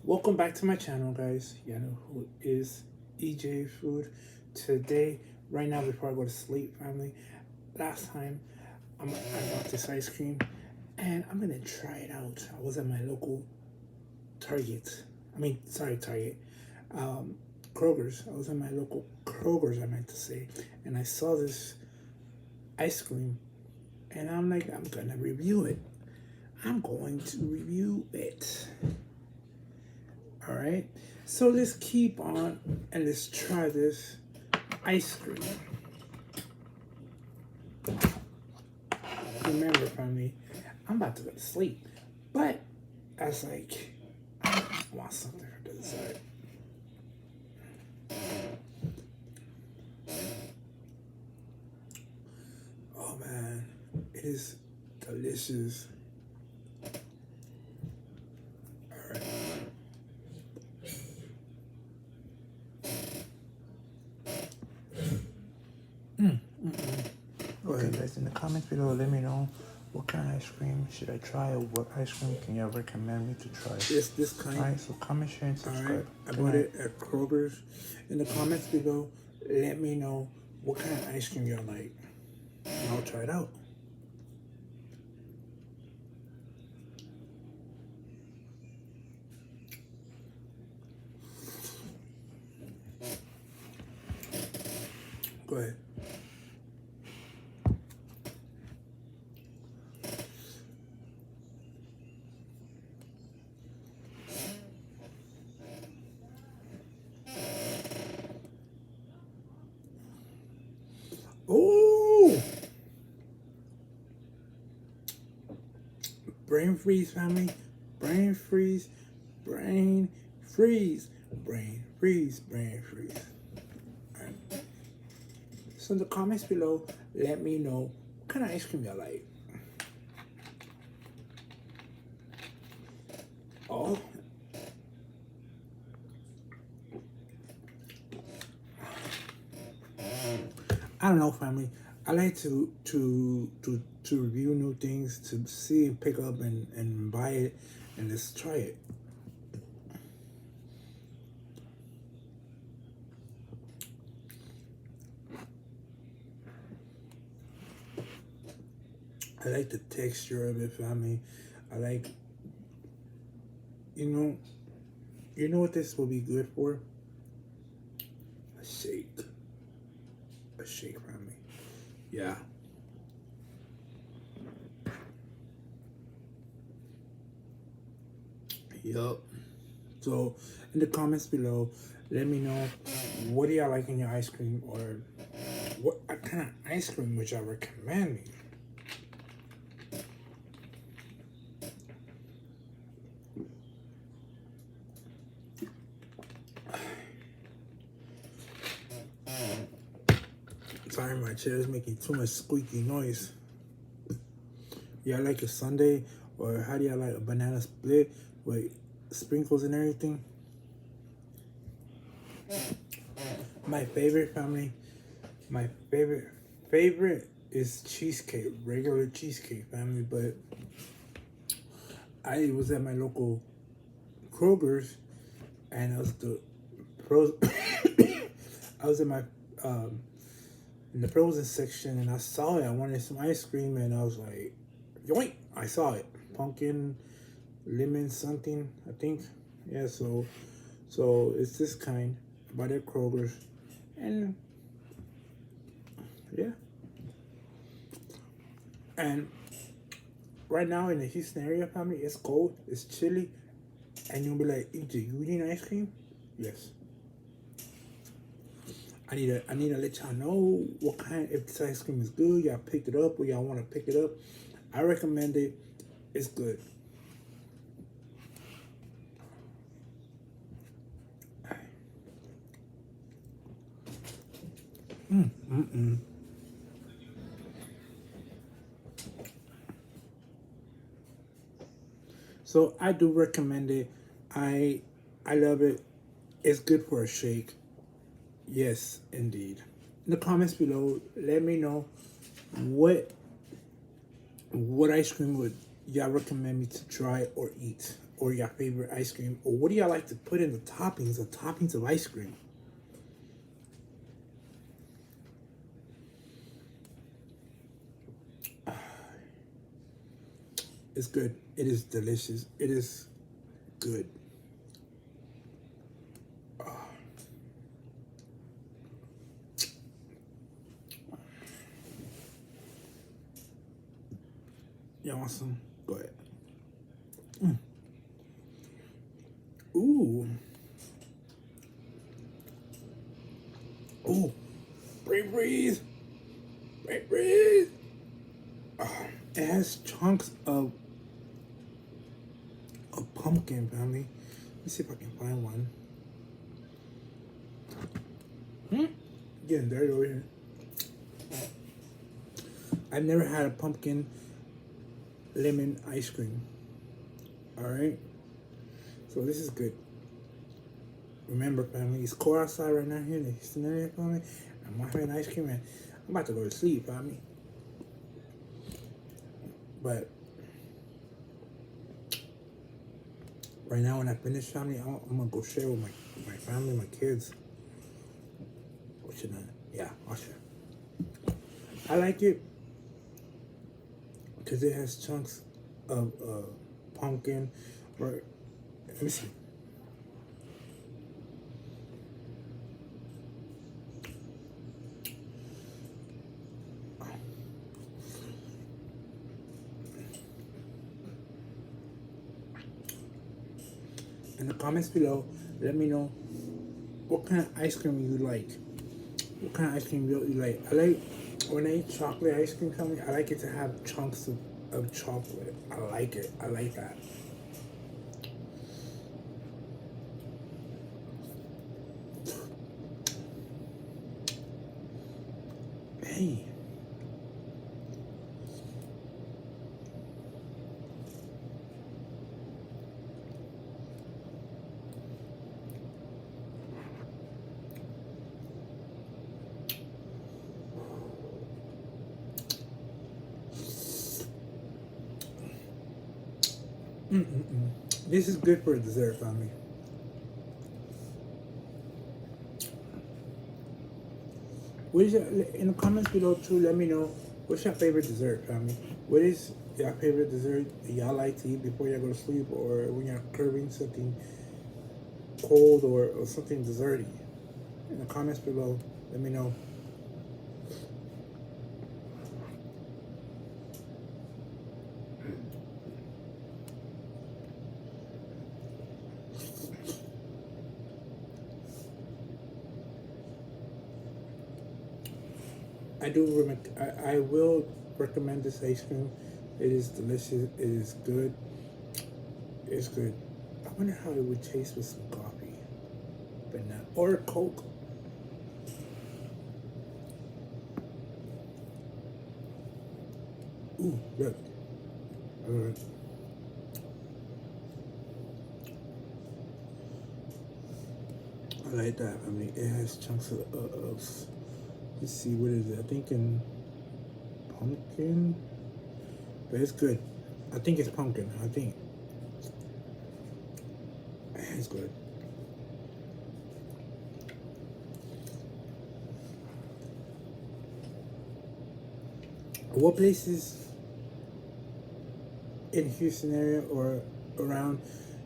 Welcome back to my channel, guys. You know who is EJ Food. Today, right now, before I go to sleep, family, last time I got this ice cream and I'm gonna try it out. I was at my local Target. Target. Kroger's. I was at my local Kroger's, I meant to say, and I saw this ice cream and I'm like, I'm gonna review it. I'm going to review it. All right, so let's keep on and let's try this ice cream. Remember, family, I'm about to go to sleep, but I was like, I want something for dessert. Oh man, it is delicious. All right. Okay, guys, in the comments below, let me know what kind of ice cream should I try, or what ice cream can you recommend me to try. This kind. Alright, so comment, share, and subscribe. All right, I bought it at Kroger's. In the comments below, let me know what kind of ice cream y'all like, and I'll try it out. Go ahead. Oh, brain freeze, family. Brain freeze, brain freeze, brain freeze, brain freeze. All right. So in the comments below, let me know what kind of ice cream you like. Oh, I don't know, family. I like to review new things, to see and pick up and buy it, and let's try it. I like the texture of it, family. I like, you know what this will be good for? A shake. A shake, family. Yeah. Yup. So in the comments below, let me know what do y'all like in your ice cream, or what kind of ice cream would y'all recommend me. Sorry, my chair is making too much squeaky noise. Y'all like a sundae, or how do y'all like a banana split with sprinkles and everything? My favorite, family, my favorite is cheesecake, regular cheesecake, family. But I was at my local Kroger's, and I was I was in my in the frozen section, and I saw it. I wanted some ice cream, and I was like, yoink! I saw it, pumpkin, lemon, something, I think. Yeah, so it's this kind. I bought it at Kroger's, and yeah. And right now in the Houston area, family, it's cold, it's chilly, and you'll be like, EJ, you eating ice cream? Yes. I need to let y'all know what kind, if this ice cream is good, y'all picked it up, or y'all want to pick it up. I recommend it. It's good. So I do recommend it. I love it. It's good for a shake. Yes, indeed. In the comments below, let me know what ice cream would y'all recommend me to try or eat. or your favorite ice cream, or what do y'all like to put in the toppings of ice cream? It's good. It is delicious. It is good. Y'all want some? Go ahead. Ooh. Ooh. Breathe. Breathe. It has chunks of pumpkin, family. Let me see if I can find one. Getting dirty over here. I've never had a pumpkin lemon ice cream. Alright? So this is good. Remember, family, it's cold outside right now here in the Houston area, family. I'm having ice cream and I'm about to go to sleep, family. But right now, when I finish, family, I'm gonna go share with my family, my kids. Or should I? Yeah, I'll share. I like it because it has chunks of pumpkin. Or let me see. In the comments below, let me know what kind of ice cream you like. What kind of ice cream you like? I like when I eat chocolate ice cream coming. I like it to have chunks of chocolate. I like it. I like that. Hey. This is good for a dessert, family. What is your, in the comments below too? Let me know what's your favorite dessert, family. What is your favorite dessert that y'all like to eat before y'all go to sleep, or when you're craving something cold or something desserty? In the comments below, let me know. I will recommend this ice cream. It is delicious. It is good. It's good. I wonder how it would taste with some coffee, but not or Coke. Ooh, look. I like that. I mean, it has chunks of let's see, what is it? I think in pumpkin, but it's good. I think it's pumpkin. I think it's good. What places in Houston area or around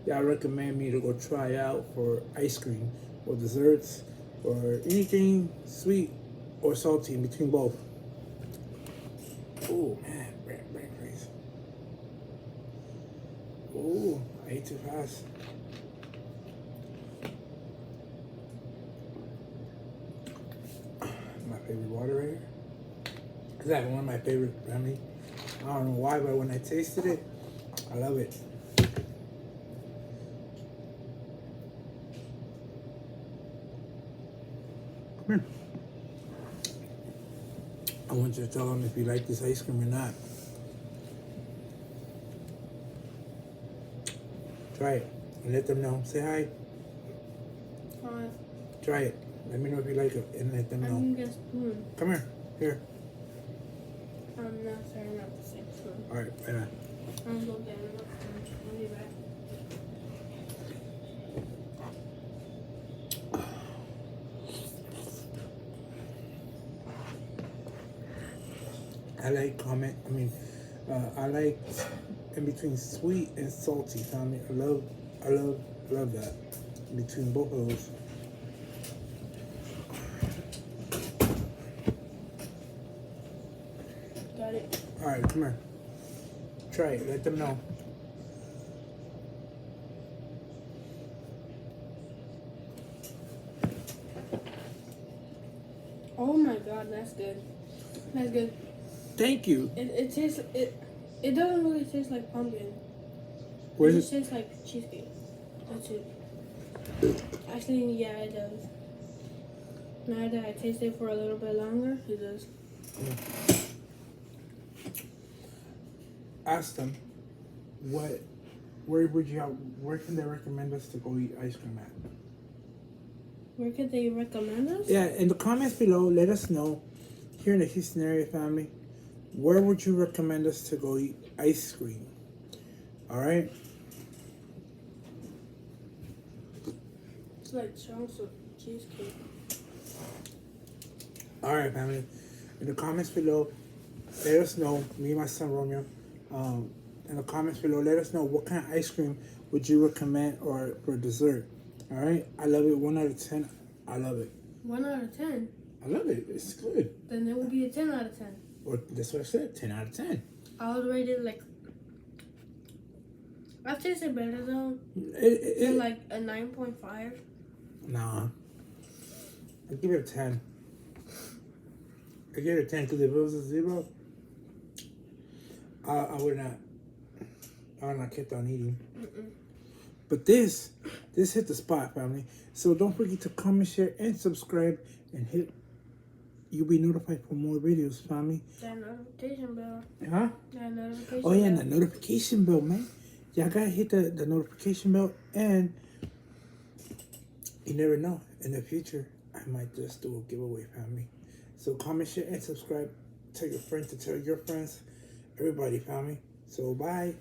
y'all recommend me to go try out for ice cream or desserts or anything sweet or salty in between both? Oh man, brain freeze. Oh, I ate too fast. My favorite water right here. It's like one of my favorite family. I don't know why, but when I tasted it, I love it. Come here. I want you to tell them if you like this ice cream or not. Try it and let them know. Say hi. Hi. Try it. Let me know if you like it and let them I know. can get a spoon. Come here. Here. I'm not sorry, not the same spoon. All right. Bye. I'm gonna go get another spoon. I'll be back. I like I like in between sweet and salty, family. I love that. In between both of those. Got it. Alright, come here. Try it. Let them know. Oh my god, that's good. That's good. Thank you. It tastes it doesn't really taste like pumpkin. What It is just it? tastes like cheesecake. That's it. Actually, yeah, it does. Now that I taste it for a little bit longer, it does. Ask them where where can they recommend us to go eat ice cream at? Where could they recommend us? Yeah, in the comments below, let us know here in the Houston area, family. Where would you recommend us to go eat ice cream? All right. It's like chunks of cheesecake. All right, family. In the comments below, let us know. Me and my son Romeo. In the comments below, let us know what kind of ice cream would you recommend or for dessert. All right. I love it. 1 out of 10. I love it. 1 out of 10. I love it. It's good. Then it would be a 10 out of 10. Or that's what I said. 10 out of 10. I would rate it like. I've tasted better though. It Like a 9.5. Nah. I give it a 10. I give it a 10 because if it was a 0, I would not kept on eating. But this hit the spot, family. So don't forget to comment, share, and subscribe, and you'll be notified for more videos, family. That notification bell. Huh? That notification Oh yeah, bell. and the notification bell, man. Y'all gotta hit the notification bell, and you never know. In the future, I might just do a giveaway, family. So comment, share, and subscribe. Tell your friends to tell your friends. Everybody, family. So bye.